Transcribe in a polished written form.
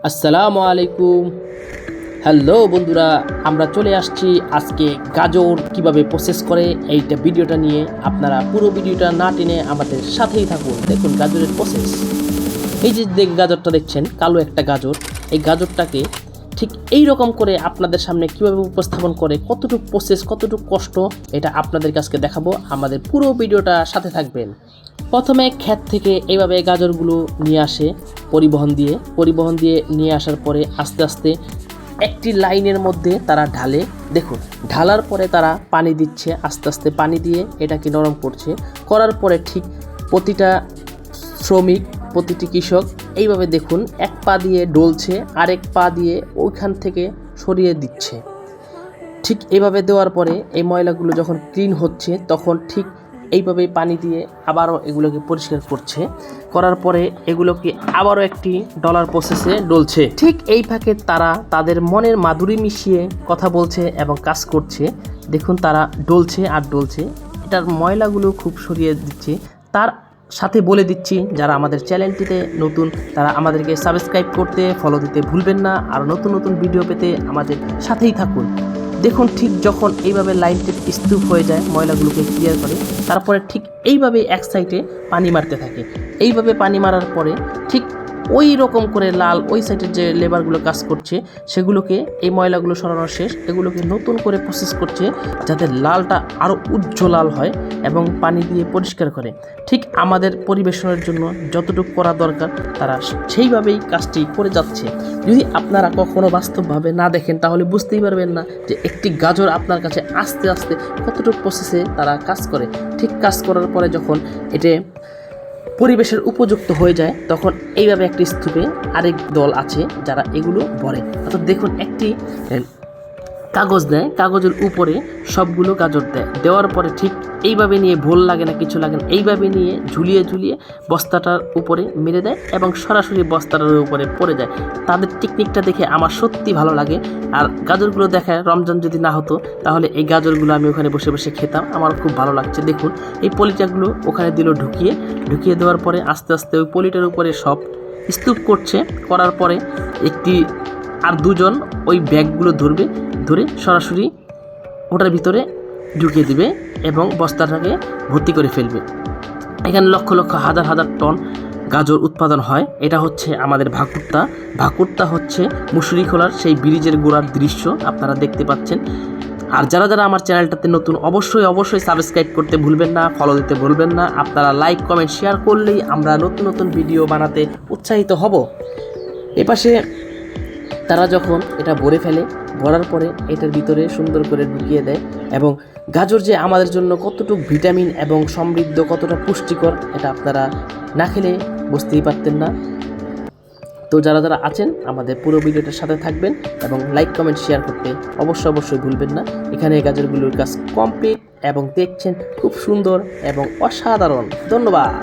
আসসালামু আলাইকুম। হ্যালো বন্ধুরা, আমরা চলে আসছি আজকে গাজর কিভাবে প্রসেস করে এইটা ভিডিওটা নিয়ে। আপনারা পুরো ভিডিওটা না টেনে আমাদের সাথেই থাকুন। দেখুন গাজরের প্রসেস। এই যে গাজরটা দেখছেন, কালো একটা গাজর, এই গাজরটাকে ঠিক এই রকম করে আপনাদের সামনে কিভাবে উপস্থাপন করে, কতটুকু প্রসেস, কতটুকু কষ্ট, এটা আপনাদের কাছে দেখাবো। আমাদের পুরো ভিডিওটা সাথে থাকবেন। প্রথমে ক্ষেত থেকে এইভাবে গাজরগুলো নিয়ে আসে পরিবহন দিয়ে নিয়ে আসার পরে আস্তে আস্তে একটি লাইনের মধ্যে তারা ঢালে। দেখুন, ঢালার পরে তারা পানি দিচ্ছে, আস্তে আস্তে পানি দিয়ে এটাকে নরম করছে। করার পরে ঠিক প্রতিটা শ্রমিক, প্রতিটি কৃষক এইভাবে দেখুন এক পা দিয়ে ডলছে, আরেক পা দিয়ে ওইখান থেকে সরিয়ে দিচ্ছে। ঠিক এইভাবে দেওয়ার পরে এই ময়লাগুলো যখন ক্লিন হচ্ছে, তখন ঠিক এইভাবে পানি দিয়ে আবারও এগুলোকে পরিষ্কার করছে। করার পরে এগুলোকে আবারও একটি ডলার প্রসেসে ডলছে। ঠিক এই ফাঁকে তারা তাদের মনের মাধুরী মিশিয়ে কথা বলছে এবং কাজ করছে। দেখুন তারা ডলছে আর ডলছে, এটার ময়লাগুলো খুব সরিয়ে দিচ্ছে। তার সাথে বলে দিচ্ছি, যারা আমাদের চ্যানেলটিতে নতুন তারা আমাদেরকে সাবস্ক্রাইব করতে, ফলো দিতে ভুলবেন না। আর নতুন নতুন ভিডিও পেতে আমাদের সাথেই থাকুন। দেখুন ঠিক যখন এইভাবে লাইনটি স্তূপ হয়ে যায়, ময়লাগুলোকে ক্লিয়ার করে, তারপরে ঠিক এইভাবে এক সাইডে পানি মারতে থাকে। এইভাবে পানি মারার পরে ঠিক ওই রকম করে লাল ওই সাইডের যে লেবারগুলো কাজ করছে, সেগুলোকে এই ময়লাগুলো সরানোর শেষ, এগুলোকে নতুন করে প্রসেস করছে যাতে লালটা আরও উজ্জ্বল লাল হয় এবং পানি দিয়ে পরিষ্কার করে। ঠিক আমাদের পরিবেশনের জন্য যতটুকু করা দরকার তারা সেইভাবেই কাজটি করে যাচ্ছে। যদি আপনারা কখনো বাস্তবভাবে না দেখেন তাহলে বুঝতেই পারবেন না যে একটি গাজর আপনার কাছে আস্তে আস্তে কতটুকু প্রসেসে তারা কাজ করে। ঠিক কাজ করার পরে যখন এটা পরিবেশের উপযুক্ত হয়ে যায়, তখন এইভাবে একটি স্তূপে আরেক দল আছে যারা এগুলো ভরে। অর্থাৎ দেখুন একটি কাগজ দেয়, কাগজের উপরে সবগুলো গাজর দেয়, দেওয়ার পরে ঠিক এইভাবে নিয়ে ভোল লাগে না, কিছু লাগে না, এইভাবে নিয়ে ঝুলিয়ে ঝুলিয়ে বস্তাটার উপরে মেরে দেয় এবং সরাসরি বস্তাটার উপরে পড়ে যায়। তাদের টেকনিকটা দেখে আমার সত্যি ভালো লাগে। আর গাজরগুলো দেখায় রমজান যদি না হতো তাহলে এই গাজরগুলো আমি ওখানে বসে বসে খেতাম, আমার খুব ভালো লাগছে। দেখুন এই পলিটাগুলো ওখানে দিল, ঢুকিয়ে দেওয়ার পরে আস্তে আস্তে ওই পলিটার উপরে সব স্তূপ করছে। করার পরে একটি আর দুজন ওই ব্যাগগুলো ধরে সরাসরি ওটার ভিতরে ঢুকিয়ে দিবে এবং বস্তাটাকে ভর্তি করে ফেলবে। এখানে লক্ষ লক্ষ হাজার হাজার টন গাজর উৎপাদন হয়। এটা হচ্ছে আমাদের ভাকুরতা হচ্ছে মুসুরিখোলার সেই ব্রিজের গোড়ার দৃশ্য আপনারা দেখতে পাচ্ছেন। আর যারা যারা আমার চ্যানেলটাতে নতুন অবশ্যই সাবস্ক্রাইব করতে ভুলবেন না, ফলো দিতে ভুলবেন না। আপনারা লাইক কমেন্ট শেয়ার করলেই আমরা নতুন নতুন ভিডিও বানাতে উৎসাহিত হব। এপাশে তারা যখন এটা ভরার পরে এটার ভিতরে সুন্দর করে ঢুকিয়ে দেয়। এবং গাজর যে আমাদের জন্য কতটুকু ভিটামিন এবং সমৃদ্ধ, কতটা পুষ্টিকর, এটা আপনারা না খেলে বুঝতেই পারতেন না। তো যারা যারা আছেন আমাদের পুরো ভিডিওটার সাথে থাকবেন এবং লাইক কমেন্ট শেয়ার করতে অবশ্যই ভুলবেন না। এখানে গাজরগুলোর কাজ কমপ্লিট এবং দেখছেন খুব সুন্দর এবং অসাধারণ। ধন্যবাদ।